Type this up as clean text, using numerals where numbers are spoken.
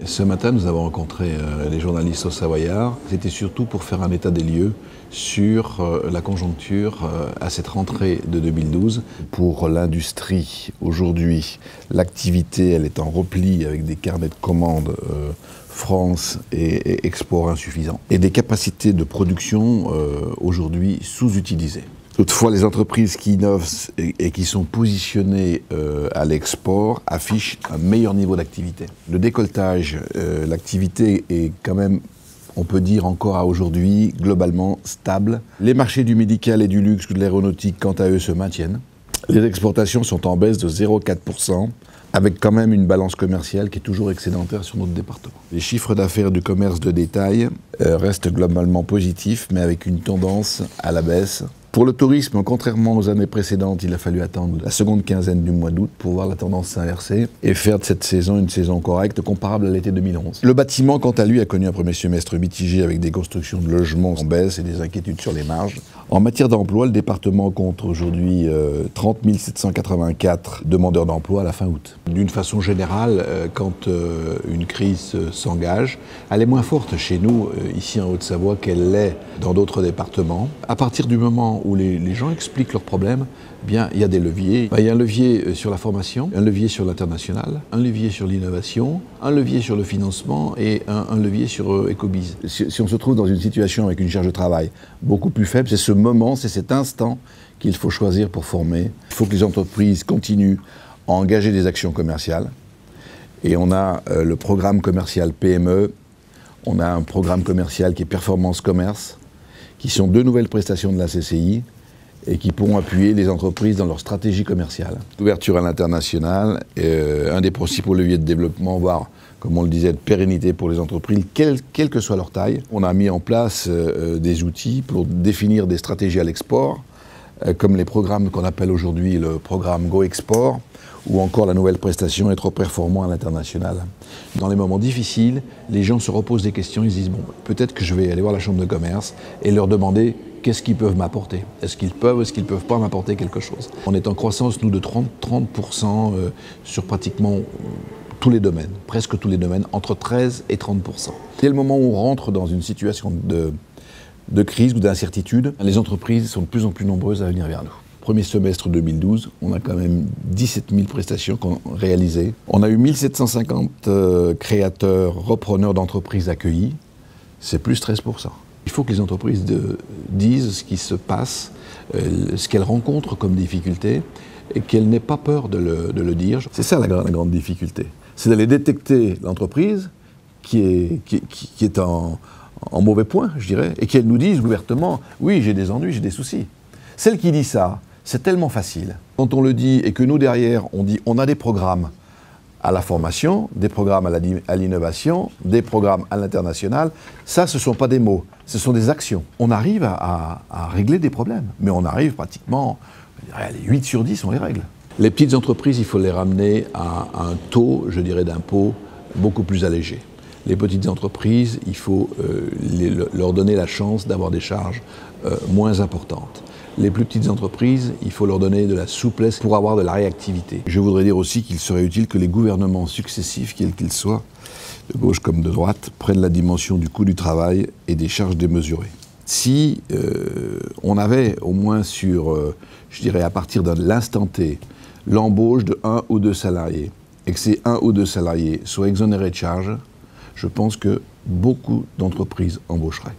Ce matin, nous avons rencontré les journalistes au Savoyard. C'était surtout pour faire un état des lieux sur la conjoncture à cette rentrée de 2012. Pour l'industrie, aujourd'hui, l'activité elle est en repli avec des carnets de commandes France et export insuffisants et des capacités de production aujourd'hui sous-utilisées. Toutefois, les entreprises qui innovent et qui sont positionnées à l'export affichent un meilleur niveau d'activité. Le décolletage, l'activité est quand même, on peut dire encore à aujourd'hui, globalement stable. Les marchés du médical et du luxe ou de l'aéronautique, quant à eux, se maintiennent. Les exportations sont en baisse de 0,4%, avec quand même une balance commerciale qui est toujours excédentaire sur notre département. Les chiffres d'affaires du commerce de détail restent globalement positifs, mais avec une tendance à la baisse. Pour le tourisme, contrairement aux années précédentes, il a fallu attendre la seconde quinzaine du mois d'août pour voir la tendance s'inverser et faire de cette saison une saison correcte, comparable à l'été 2011. Le bâtiment, quant à lui, a connu un premier semestre mitigé avec des constructions de logements en baisse et des inquiétudes sur les marges. En matière d'emploi, le département compte aujourd'hui 30 784 demandeurs d'emploi à la fin août. D'une façon générale, quand une crise s'engage, elle est moins forte chez nous, ici en Haute-Savoie, qu'elle l'est dans d'autres départements. À partir du moment où les gens expliquent leurs problèmes, bien, il y a des leviers. Il y a un levier sur la formation, un levier sur l'international, un levier sur l'innovation, un levier sur le financement et un levier sur Ecobiz. Si on se trouve dans une situation avec une charge de travail beaucoup plus faible, c'est ce moment, c'est cet instant qu'il faut choisir pour former. Il faut que les entreprises continuent à engager des actions commerciales. Et on a le programme commercial PME, on a un programme commercial qui est Performance Commerce, qui sont deux nouvelles prestations de la CCI et qui pourront appuyer les entreprises dans leur stratégie commerciale. L'ouverture à l'international est un des principaux leviers de développement, voire, comme on le disait, de pérennité pour les entreprises, quelle que soit leur taille. On a mis en place des outils pour définir des stratégies à l'export, comme les programmes qu'on appelle aujourd'hui le programme Go Export, ou encore la nouvelle prestation Être performant à l'international. Dans les moments difficiles, les gens se reposent des questions, ils se disent bon, peut-être que je vais aller voir la chambre de commerce et leur demander qu'est-ce qu'ils peuvent m'apporter. Est-ce qu'ils peuvent ou est-ce qu'ils ne peuvent pas m'apporter quelque chose. On est en croissance, nous, de 30% sur pratiquement tous les domaines, presque tous les domaines, entre 13 et 30%. Dès le moment où on rentre dans une situation de crise ou d'incertitude, les entreprises sont de plus en plus nombreuses à venir vers nous. Premier semestre 2012, on a quand même 17 000 prestations réalisées. On a eu 1750 créateurs, repreneurs d'entreprises accueillis. C'est plus 13%. Il faut que les entreprises disent ce qui se passe, ce qu'elles rencontrent comme difficulté, et qu'elles n'aient pas peur de le dire. C'est ça la grande difficulté. C'est d'aller détecter l'entreprise qui est en mauvais point, je dirais, et qu'elle nous dise ouvertement « oui, j'ai des ennuis, j'ai des soucis ». Celle qui dit ça, c'est tellement facile. Quand on le dit et que nous, derrière, on dit on a des programmes à la formation, des programmes à l'innovation, des programmes à l'international, ça, ce ne sont pas des mots, ce sont des actions. On arrive à régler des problèmes, mais on arrive pratiquement, les 8 sur 10, on les règle. Les petites entreprises, il faut les ramener à un taux, je dirais, d'impôt beaucoup plus allégé. Les petites entreprises, il faut leur donner la chance d'avoir des charges moins importantes. Les plus petites entreprises, il faut leur donner de la souplesse pour avoir de la réactivité. Je voudrais dire aussi qu'il serait utile que les gouvernements successifs, quels qu'ils soient, de gauche comme de droite, prennent la dimension du coût du travail et des charges démesurées. Si on avait au moins je dirais à partir de l'instant T, l'embauche de 1 ou 2 salariés, et que ces 1 ou 2 salariés soient exonérés de charges, je pense que beaucoup d'entreprises embaucheraient.